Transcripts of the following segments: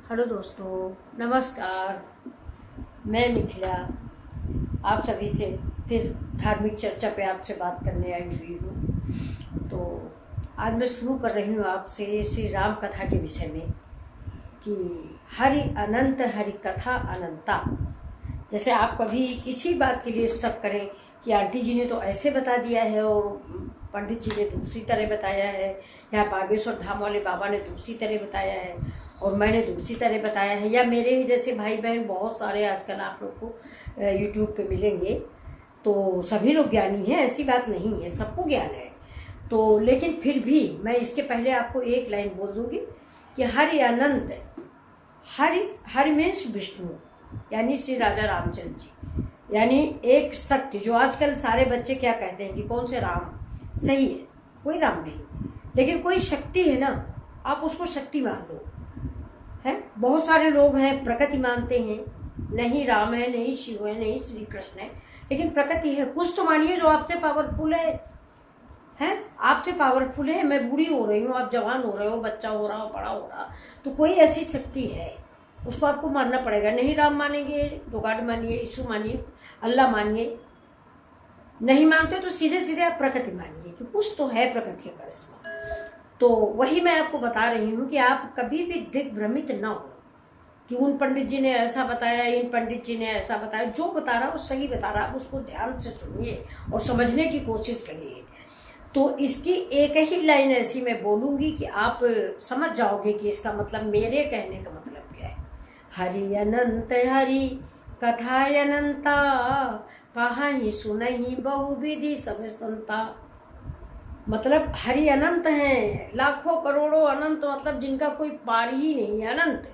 Hello दोस्तों, नमस्कार। मैं मिथिला आप सभी से फिर धार्मिक चर्चा पे आपसे बात करने आई हुई हूँ। तो आज मैं शुरू कर रही हूँ आपसे श्री राम कथा के विषय में कि हरि अनंत हरि कथा अनंता। जैसे आप कभी किसी बात के लिए शक करें कि आंटी जी ने तो ऐसे बता दिया है और पंडित जी ने दूसरी तरह बताया है, या बागेश्वर धाम वाले बाबा ने दूसरी तरह बताया है और मैंने दूसरी तरह बताया है, या मेरे ही जैसे भाई बहन बहुत सारे आजकल आप लोग को यूट्यूब पे मिलेंगे। तो सभी लोग ज्ञानी हैं, ऐसी बात नहीं है, सबको ज्ञान है। तो लेकिन फिर भी मैं इसके पहले आपको एक लाइन बोल दूंगी कि हरि अनंत, हरि मीन्स विष्णु, यानी श्री राजा रामचंद्र जी, यानी एक शक्ति। जो आजकल सारे बच्चे क्या कहते हैं कि कौन से राम, सही है, कोई राम नहीं, लेकिन कोई शक्ति है ना, आप उसको शक्ति मान लो। है बहुत सारे लोग हैं प्रकृति मानते हैं, नहीं राम है, नहीं शिव है, नहीं श्री कृष्ण है, लेकिन प्रकृति है। कुछ तो मानिए जो आपसे पावरफुल है, आपसे पावरफुल है। मैं बूढ़ी हो रही हूँ, आप जवान हो रहे हो, बच्चा हो रहा हो, बड़ा हो रहा, तो कोई ऐसी शक्ति है, उसको आपको मानना पड़ेगा। नहीं राम मानेंगे तो गॉड मानिए, यीशु मानिए, अल्लाह मानिए। नहीं मानते तो सीधे सीधे आप प्रकृति मानिए कि कुछ तो है प्रकृति का करिश्मा। तो वही मैं आपको बता रही हूँ कि आप कभी भी दिग्भ्रमित न हो कि उन पंडित जी ने ऐसा बताया, इन पंडित जी ने ऐसा बताया। जो बता रहा है वो सही बता रहा है, उसको ध्यान से सुनिए और समझने की कोशिश करिए। तो इसकी एक ही लाइन ऐसी मैं बोलूंगी कि आप समझ जाओगे कि इसका मतलब, मेरे कहने का मतलब क्या है। हरि अनंत हरि कथा अनंता, कहा ही सुनहि बहुविधि सब संता। मतलब हरि अनंत हैं, लाखों करोड़ों अनंत, मतलब जिनका कोई पार ही नहीं है, अनंत,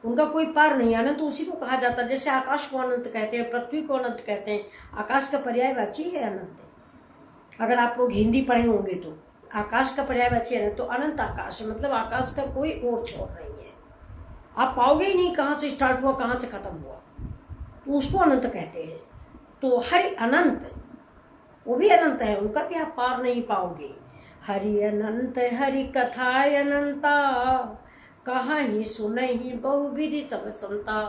उनका कोई पार नहीं। अनंत उसी को कहा जाता है, जैसे आकाश को अनंत कहते हैं, पृथ्वी को अनंत कहते हैं। आकाश का पर्यायवाची है अनंत। अगर आप लोग हिंदी पढ़े होंगे तो आकाश का पर्यायवाची है, तो अनंत आकाश है, मतलब आकाश का कोई और छोर नहीं है। आप पाओगे ही नहीं कहाँ से स्टार्ट हुआ कहाँ से खत्म हुआ, तो उसको अनंत कहते हैं। तो हरि अनंत, वो भी अनंत है, उनका भी आप पार नहीं पाओगे। हरि अनंत हरि कथा अनंता, कहाँ ही सुनहि बहुविधि सब संता।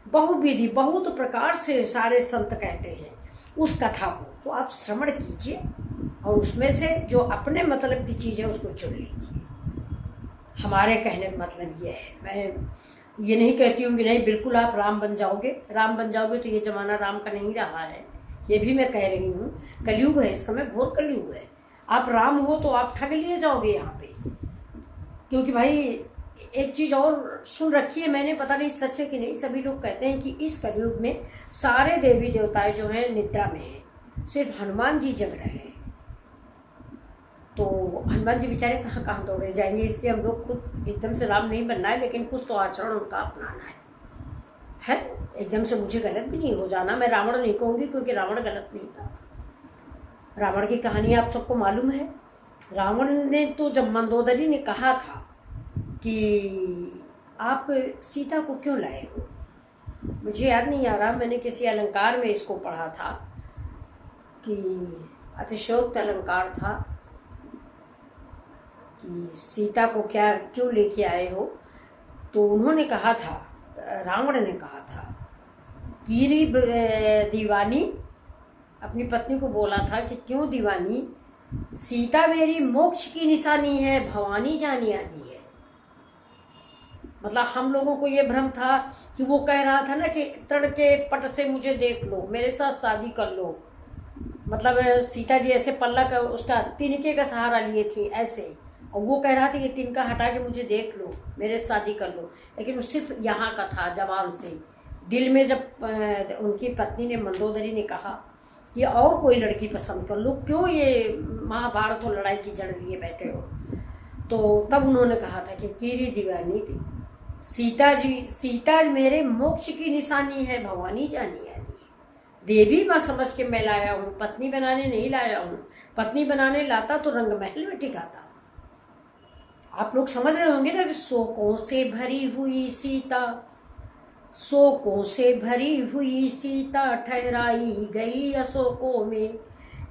बहुविधि, बहुत प्रकार से सारे संत कहते हैं उस कथा को, तो आप श्रवण कीजिए और उसमें से जो अपने मतलब की चीज है उसको चुन लीजिए। हमारे कहने का मतलब ये है, मैं ये नहीं कहती हूँ कि नहीं बिल्कुल आप राम बन जाओगे। राम बन जाओगे तो ये जमाना राम का नहीं रहा है, ये भी मैं कह रही हूँ। कलयुग है, इस समय घोर कलयुग है। आप राम हो तो आप ठग लिए जाओगे यहाँ पे, क्योंकि भाई एक चीज और सुन रखी है मैंने, पता नहीं सच है कि नहीं, सभी लोग कहते हैं कि इस कलयुग में सारे देवी देवताएं जो हैं निद्रा में हैं, सिर्फ हनुमान जी जग रहे हैं। तो हनुमान जी बेचारे कहाँ कहाँ दौड़े जाएंगे, इसलिए हम लोग खुद एकदम से राम नहीं बनना है, लेकिन कुछ तो आचरण उनका अपनाना है। एकदम से मुझे गलत भी नहीं हो जाना। मैं रावण नहीं कहूंगी क्योंकि रावण गलत नहीं था। रावण की कहानी आप सबको मालूम है। रावण ने तो जब मंदोदरी ने कहा था कि आप सीता को क्यों लाए हो, मुझे याद नहीं आ रहा, मैंने किसी अलंकार में इसको पढ़ा था कि अतिशयोक्त अलंकार था कि सीता को क्या क्यों लेके आए हो। तो उन्होंने कहा था, रावण ने कहा था, कीरी दीवानी, अपनी पत्नी को बोला था कि क्यों दीवानी, सीता मेरी मोक्ष की निशानी है, भवानी जानी आनी है। मतलब हम लोगों को ये भ्रम था कि वो कह रहा था ना कि तड़ के पट से मुझे देख लो, मेरे साथ शादी कर लो। मतलब सीता जी ऐसे पल्ला का उसका तिनके का सहारा लिए थी ऐसे, और वो कह रहा था कि तिनका हटा के मुझे देख लो, मेरे शादी कर लो। लेकिन वो सिर्फ यहाँ का था, जबान से। दिल में जब उनकी पत्नी ने, मंदोदरी ने कहा कि और कोई लड़की पसंद कर लो, क्यों ये महाभारत और लड़ाई की जड़ लिए बैठे हो। तो तब उन्होंने कहा था कि कीरी दीवानी थी, सीता मेरे मोक्ष की निशानी है, भवानी जानी आनी है। देवी माँ समझ के मैं लाया हूँ, पत्नी बनाने नहीं लाया हूँ। पत्नी बनाने लाता तो रंग महल में टिकाता। आप लोग समझ रहे होंगे ना कि शोकों से भरी हुई सीता, शोकों से भरी हुई सीता ठहराई गई अशोकों में।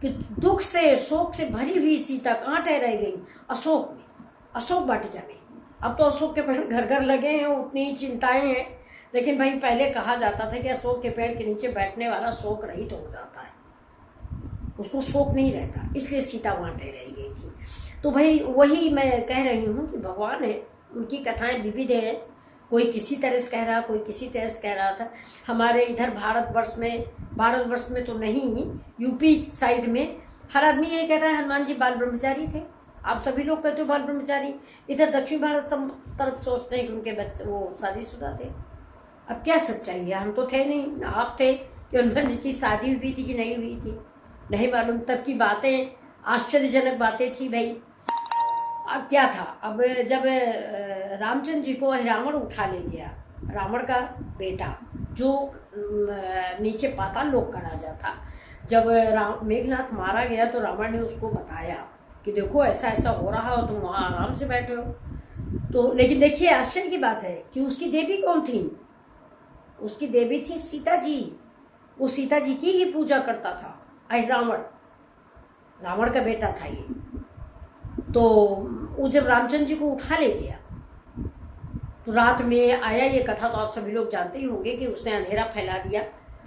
कि दुख से, शोक से भरी हुई सीता कहाँ ठहराई गई, अशोक में, अशोक वाटिका में। अब तो अशोक के पेड़ घर घर लगे हैं, उतनी ही चिंताएं हैं। लेकिन भाई पहले कहा जाता था कि अशोक के पेड़ के नीचे बैठने वाला शोक रहित हो जाता है, उसको शोक नहीं रहता, इसलिए सीता वहां रह गई थी। तो भाई वही मैं कह रही हूँ कि भगवान है, उनकी कथाएं विविध हैं। कोई किसी तरह से कह रहा, कोई किसी तरह से कह रहा था। हमारे इधर भारतवर्ष में तो नहीं, यूपी साइड में हर आदमी यही कहता है हनुमान जी बाल ब्रह्मचारी थे। आप सभी लोग कहते हो बाल ब्रह्मचारी। इधर दक्षिण भारत सब तरफ सोचते हैं कि उनके बच्चे वो शादीशुदा थे। अब क्या सच्चाई है, हम तो थे नहीं, ना आप थे कि हनुमान जी की शादी हुई थी कि नहीं हुई थी, नहीं मालूम। तब की बातें आश्चर्यजनक बातें थी भाई। अब क्या था, अब जब रामचंद्र जी को रावण उठा ले गया, रावण का बेटा जो नीचे पाताल लोक का राजा था, जब मेघनाथ मारा गया तो रावण ने उसको बताया कि देखो ऐसा ऐसा हो रहा हो, तुम वहाँ आराम से बैठे हो। तो लेकिन देखिए आश्चर्य की बात है कि उसकी देवी कौन थी? उसकी देवी थी सीता जी। वो सीता जी की ही पूजा करता था रावण का बेटा था ये। तो वो जब रामचंद्र जी को उठा ले गया तो रात में आया, ये कथा तो आप सभी लोग जानते ही होंगे कि उसने अंधेरा फैला दिया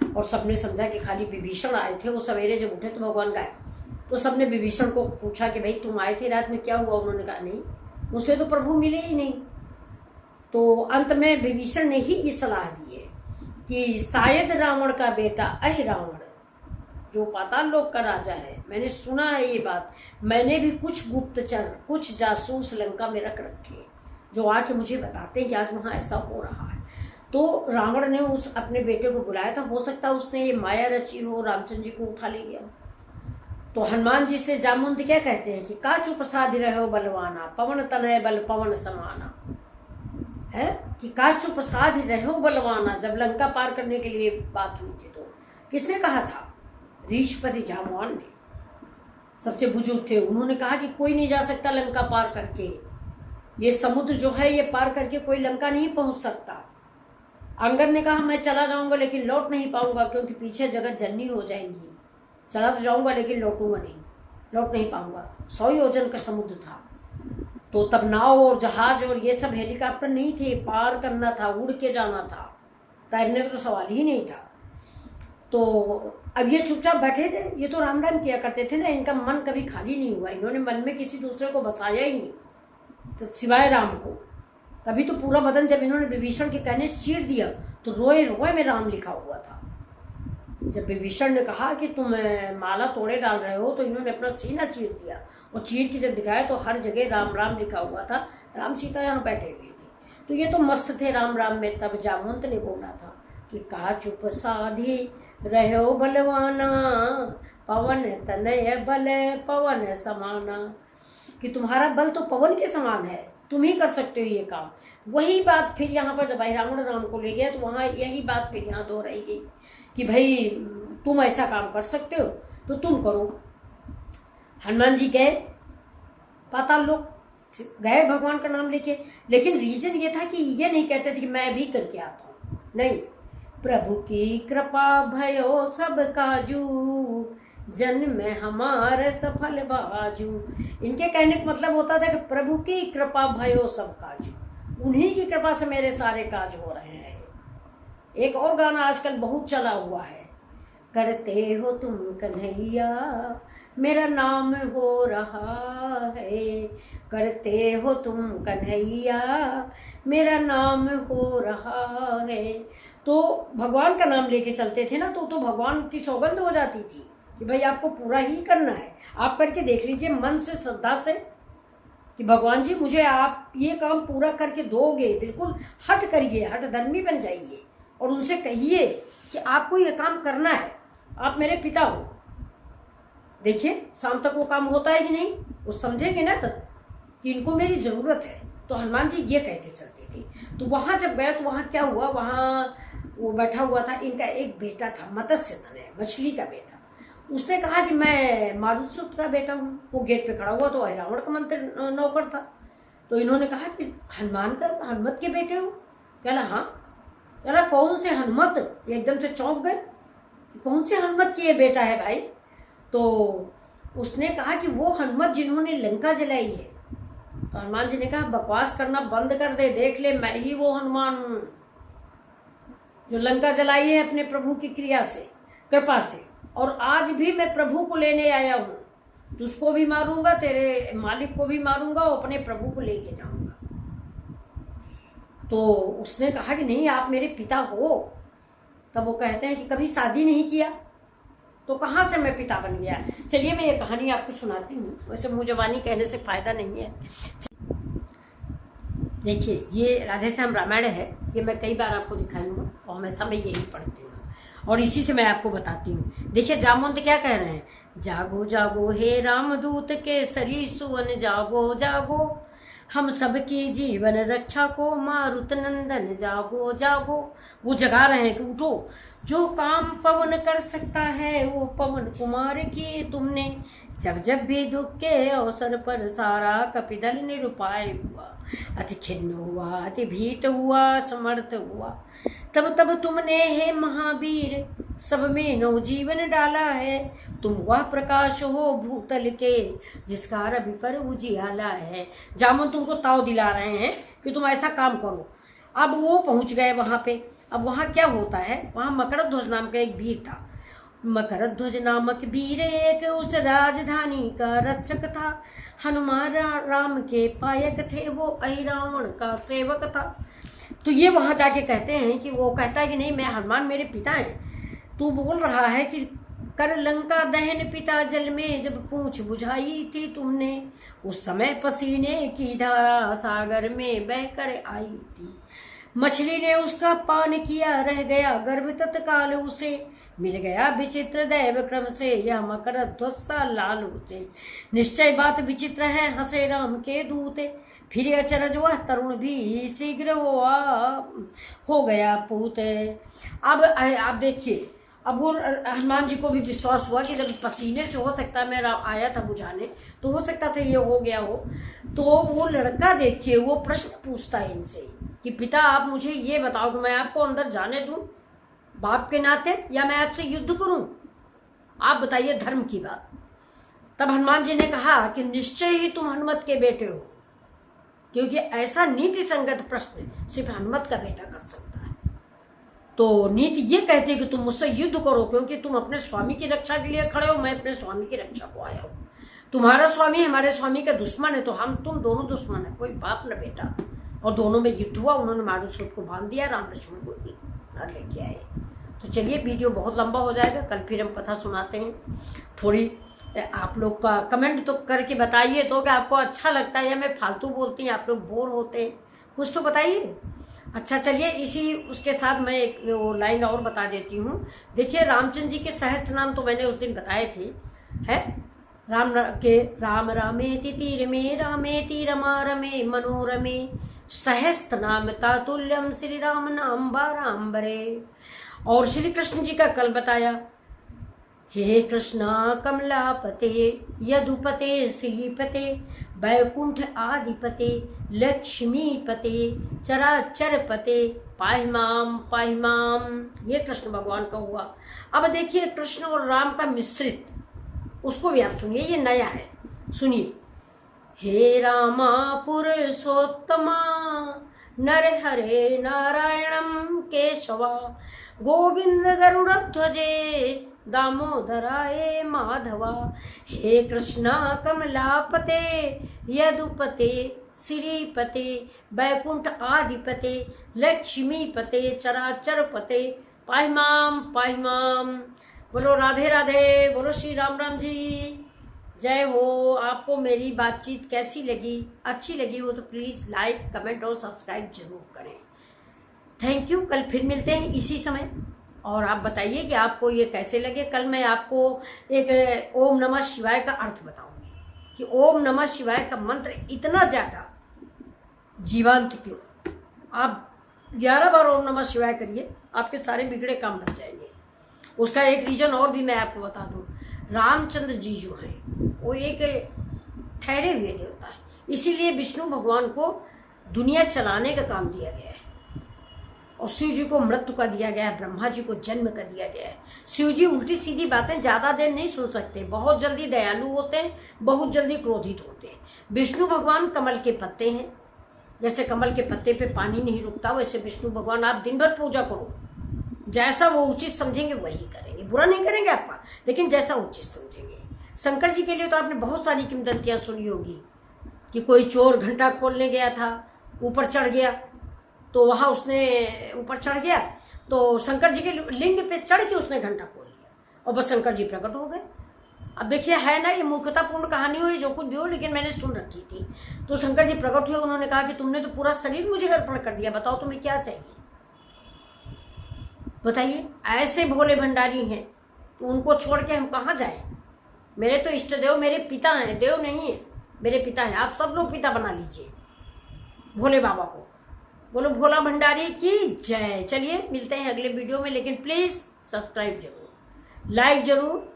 और सबने समझा कि खाली विभीषण आए थे। वो सवेरे जब उठे तो भगवान गायब। तो सबने विभीषण को पूछा कि भाई तुम आए थे रात में, क्या हुआ? उन्होंने कहा नहीं, मुझसे तो प्रभु मिले ही नहीं। तो अंत में विभीषण ने ही ये सलाह दी है कि शायद रावण का बेटा रावण जो पाताल लोक का राजा है, मैंने सुना है ये बात, मैंने भी कुछ गुप्तचर, कुछ जासूस लंका में रख रखे जो आके मुझे बताते हैं कि आज वहां ऐसा हो रहा है। तो रावण ने उस अपने बेटे को बुलाया था, हो सकता है उसने ये माया रची हो, रामचंद्र जी को उठा ले गया। तो हनुमान जी से जामुन क्या कहते हैं कि काचु प्रसाद रहो बलवाना, पवन तनय बल पवन समाना, है कि काचु प्रसाद रहो बलवाना। जब लंका पार करने के लिए बात हुई थी तो किसने कहा था? ऋषिपति जामवान ने, सबसे बुजुर्ग थे, उन्होंने कहा कि कोई नहीं जा सकता लंका पार करके, ये समुद्र जो है ये पार करके कोई लंका नहीं पहुंच सकता। अंगद ने कहा मैं चला जाऊंगा लेकिन लौट नहीं पाऊंगा क्योंकि पीछे जगत जननी हो जाएंगी। चला तो जाऊंगा लेकिन लौटूंगा नहीं, लौट नहीं पाऊंगा। 100 योजन का समुद्र था। तो तब नाव और जहाज और ये सब हेलीकॉप्टर नहीं थे, पार करना था, उड़ के जाना था, तैरने तो सवाल ही नहीं था। तो अब ये चुपचाप बैठे थे, ये तो राम राम किया करते थे ना, इनका मन कभी खाली नहीं हुआ, इन्होंने मन में किसी दूसरे को बसाया ही नहीं तो सिवाय राम को। तभी तो पूरा बदन जब इन्होंने विभीषण के कहने चीर दिया तो रोए रोए में राम लिखा हुआ था। जब विभीषण ने कहा कि तुम माला तोड़े डाल रहे हो तो इन्होंने अपना सीना चीर दिया और चीर के जब दिखाया तो हर जगह राम राम लिखा हुआ था। राम सीता यहाँ बैठे हुए थे तो ये तो मस्त थे राम राम में। तब जामवंत ने बोला था कि का चुप साधी रहो बलवाना, पवन तनय बल पवन समाना, कि तुम्हारा बल तो पवन के समान है, तुम ही कर सकते हो ये काम। वही बात फिर यहाँ पर जब रावण राम को ले गया तो वहाँ यही बात फिर यहाँ दोहराई गई कि भाई तुम ऐसा काम कर सकते हो तो तुम करो। हनुमान जी गए पाताल लोक, गए भगवान का नाम लेके, लेकिन रीजन ये था कि ये नहीं कहते थे कि मैं भी करके आता हूँ, नहीं, प्रभु की कृपा भयो सब काजू, जन्म में हमारे सफल बाजू। इनके कहने का मतलब होता था कि प्रभु की कृपा भयो सब काजू, उन्हीं की कृपा से मेरे सारे काज हो रहे हैं। एक और गाना आजकल बहुत चला हुआ है, करते हो तुम कन्हैया मेरा नाम हो रहा है, करते हो तुम कन्हैया मेरा नाम हो रहा है। तो भगवान का नाम लेके चलते थे ना तो भगवान की सौगंध हो जाती थी कि भाई आपको पूरा ही करना है। आप करके देख लीजिए मन से, श्रद्धा से कि भगवान जी मुझे आप ये काम पूरा करके दोगे, बिल्कुल हट करिए, हट धर्मी बन जाइए और उनसे कहिए कि आपको ये काम करना है, आप मेरे पिता हो। देखिए शाम तक वो काम होता है कि नहीं, वो समझेंगे ना तब कि इनको मेरी जरूरत है। तो हनुमान जी ये कहते चलते थे। तो वहां जब गए तो वहां क्या हुआ, वहां वो बैठा हुआ था, इनका एक बेटा था, मत्स्य तनय, मछली का बेटा। उसने कहा कि मैं मारुतसुत का बेटा हूँ। वो गेट पे खड़ा हुआ तो रावण का मंत्री नौकर था। तो इन्होंने कहा कि हनुमत के बेटे हो? कहला हाँ। कहला कौन से हनुमत? एकदम से चौंक गए, कौन से हनुमत की ये बेटा है भाई? तो उसने कहा कि वो हनुमत जिन्होंने लंका जलाई है, तो हनुमान जी ने कहा बकवास करना बंद कर दे, देख ले मैं ही वो हनुमान हूं जो लंका जलाई है अपने प्रभु की क्रिया से, कृपा से, और आज भी मैं प्रभु को लेने आया हूं, तुझको भी मारूंगा, तेरे मालिक को भी मारूंगा और अपने प्रभु को लेके जाऊंगा। तो उसने कहा कि नहीं आप मेरे पिता हो। तब वो कहते हैं कि कभी शादी नहीं किया तो कहाँ से मैं पिता बन गया। चलिए मैं ये कहानी आपको सुनाती हूँ, वैसे मुँह जबानी कहने से फायदा नहीं है। देखिए ये राधे श्याम रामायण है, ये मैं कई बार आपको दिखाई हूँ और हमेशा मैं यही पढ़ती हूँ और इसी से मैं आपको बताती हूँ। देखिए जामवंत क्या कह रहे हैं, जागो जागो हे रामदूत के सरी सुवन, जागो जागो हम सबकी जीवन रक्षा को, मारुत नंदन जागो जागो। वो जगा रहे हैं कि उठो, जो काम पवन कर सकता है वो पवन कुमार किए तुमने, जब जब भी दुख के अवसर पर सारा कपिदल निरुपाय हुआ, अति खिन्न हुआ अति भीत हुआ समर्थ हुआ, तब तब तुमने हे महावीर सब में नवजीवन डाला है, तुम वह प्रकाश हो भूतल के जिसका रवि पर उजियाला है। जामुन तुमको ताव दिला रहे हैं कि तुम ऐसा काम करो। अब वो पहुंच गए वहां पे। अब वहां क्या होता है, वहां मकरध्वज नाम का एक वीर था। मकरध्वज नामक वीर एक उस राजधानी का रक्षक था, हनुमान राम के पायक थे, वो अहिरावण का सेवक था। तो ये वहां जाके कहते हैं कि वो कहता है कि नहीं मैं हनुमान मेरे पिता हैं। तू बोल रहा है कि कर लंका दहन पिता जल में जब पूंछ बुझाई थी तुमने, उस समय पसीने की धारा सागर में बहकर आई थी, मछली ने उसका पान किया रह गया गर्भ तत्काल उसे, मिल गया विचित्र दैव क्रम से यह मकरध्वज सा लाल उसे, निश्चय बात विचित्र है हंसे राम के दूते, फिर अचरज वह तरुण भी शीघ्र हो गया पूत। अब आप देखिए, अब वो हनुमान जी को भी विश्वास हुआ कि जब पसीने से हो सकता है मैं आया था बुझाने, तो हो सकता था ये हो गया हो। तो वो लड़का देखिए वो प्रश्न पूछता है इनसे कि पिता आप मुझे ये बताओ कि मैं आपको अंदर जाने दूं बाप के नाते या मैं आपसे युद्ध करूं, आप बताइए धर्म की बात। तब हनुमान जी ने कहा कि निश्चय ही तुम हनुमत के बेटे हो, क्योंकि ऐसा नीति संगत प्रश्न सिर्फ हनुमत का बेटा कर सकता है। तो नीति ये कहती है कि तुम मुझसे युद्ध करो, क्योंकि तुम अपने स्वामी की रक्षा के लिए खड़े हो, मैं अपने स्वामी की रक्षा को आया हूँ। तुम्हारा स्वामी हमारे स्वामी का दुश्मन है, तो हम तुम दोनों दुश्मन है, कोई बाप न बेटा। और दोनों में युद्ध हुआ, उन्होंने मारुत को बांध दिया, राम लक्ष्मण को घर लेके आए। तो चलिए वीडियो बहुत लंबा हो जाएगा, कल फिर हम कथा सुनाते हैं। थोड़ी आप लोग का कमेंट तो करके बताइए तो कि आपको अच्छा लगता है या मैं फालतू बोलती हूँ, आप लोग बोर होते हैं, कुछ तो बताइए। अच्छा चलिए इसी उसके साथ मैं एक लाइन और बता देती हूँ। देखिए रामचंद्र जी के सहस्त्र नाम तो मैंने उस दिन बताए थे, है राम रामेति तीर में रामेति रमा रमे मनोरमे, सहस्त्र नाम तातुल्यम श्री राम नाम बारांबरे। और श्री कृष्ण जी का कल बताया, हे कृष्णा कमलापते यदुपते श्रीपते वैकुंठ आदिपते लक्ष्मीपते चराचर पते पाहिमाम पाहिमाम, ये कृष्ण भगवान का हुआ। अब देखिए कृष्ण और राम का मिश्रित, उसको भी आप सुनिए, ये नया है, सुनिए। हे रामा पुरुषोत्तमा नर हरे नारायणम केशवा गोविंद गरुड़ध्वजे दामोदराय माधवा, हे कृष्णा कमलापते यदुपते श्रीपते वैकुंठ आदिपते लक्ष्मीपते चराचर पते पाहिमाम पाहिमाम। बोलो राधे राधे, बोलो श्री राम राम जी, जय हो। आपको मेरी बातचीत कैसी लगी, अच्छी लगी हो तो प्लीज लाइक कमेंट और सब्सक्राइब जरूर करें। थैंक यू, कल फिर मिलते हैं इसी समय। और आप बताइए कि आपको ये कैसे लगे। कल मैं आपको एक ओम नमः शिवाय का अर्थ बताऊंगी कि ओम नमः शिवाय का मंत्र इतना ज्यादा जीवंत क्यों। आप 11 बार ओम नमः शिवाय करिए, आपके सारे बिगड़े काम बन जाएंगे। उसका एक रीजन और भी मैं आपको बता दूं, रामचंद्र जी जो हैं वो एक ठहरे हुए देवता है, इसीलिए विष्णु भगवान को दुनिया चलाने का काम दिया गया है और शिव जी को मृत्यु का दिया गया है, ब्रह्मा जी को जन्म का दिया गया है। शिव जी उल्टी सीधी बातें ज्यादा देर नहीं सुन सकते, बहुत जल्दी दयालु होते हैं, बहुत जल्दी क्रोधित होते हैं। विष्णु भगवान कमल के पत्ते हैं, जैसे कमल के पत्ते पे पानी नहीं रुकता वैसे विष्णु भगवान आप दिन भर पूजा करो, जैसा वो उचित समझेंगे वही करेंगे, बुरा नहीं करेंगे आपका, लेकिन जैसा उचित समझेंगे। शंकर जी के लिए तो आपने बहुत सारी किंवदंतियां सुनी होगी कि कोई चोर घंटा खोलने गया था, ऊपर चढ़ गया, तो वहां उसने ऊपर चढ़ गया तो शंकर जी के लिंग पे चढ़ के उसने घंटा खोल लिया और बस शंकर जी प्रकट हो गए। अब देखिए है ना, ये मूर्खतापूर्ण कहानी हो, जो कुछ भी हो, लेकिन मैंने सुन रखी थी। तो शंकर जी प्रकट हुए, उन्होंने कहा कि तुमने तो पूरा शरीर मुझे अर्पण कर दिया, बताओ तुम्हें क्या चाहिए, बताइए। ऐसे भोले भंडारी हैं तो उनको छोड़ के हम कहाँ जाएं। मेरे तो इष्ट देव मेरे पिता हैं, देव नहीं है, मेरे पिता हैं। आप सब लोग पिता बना लीजिए भोले बाबा को। बोलो भोला भंडारी की जय। चलिए मिलते हैं अगले वीडियो में, लेकिन प्लीज सब्सक्राइब जरूर, लाइक जरूर,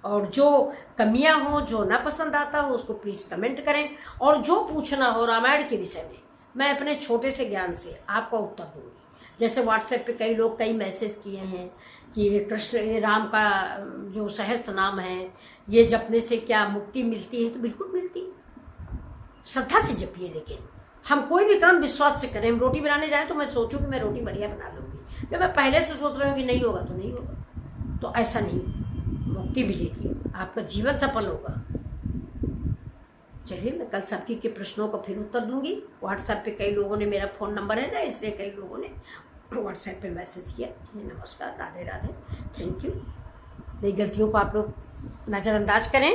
और जो कमियां हो, जो ना पसंद आता हो उसको प्लीज कमेंट करें, और जो पूछना हो रामायण के विषय में मैं अपने छोटे से ज्ञान से आपको उत्तर दूंगी। जैसे व्हाट्सएप पे कई लोग कई मैसेज किए हैं कि कृष्ण राम का जो सहस्त्र नाम है ये जपने से क्या मुक्ति मिलती है, तो बिल्कुल मिलती है, श्रद्धा से जपिए। लेकिन हम कोई भी काम विश्वास से करें। हम रोटी बनाने जाए तो मैं सोचूं कि मैं रोटी बढ़िया बना लूंगी, जब मैं पहले से सोच रही हूँ कि नहीं होगा तो नहीं होगा, तो ऐसा नहीं, मुक्ति मिलेगी, आपका जीवन सफल होगा। चलिए मैं कल सबकी के प्रश्नों का फिर उत्तर दूंगी। व्हाट्सएप पे कई लोगों ने, मेरा फोन नंबर है ना, इसलिए कई लोगों ने व्हाट्सएप पे मैसेज किया। चलिए नमस्कार, राधे राधे, थैंक यू। मेरी गलतियों को आप लोग नज़रअंदाज करें।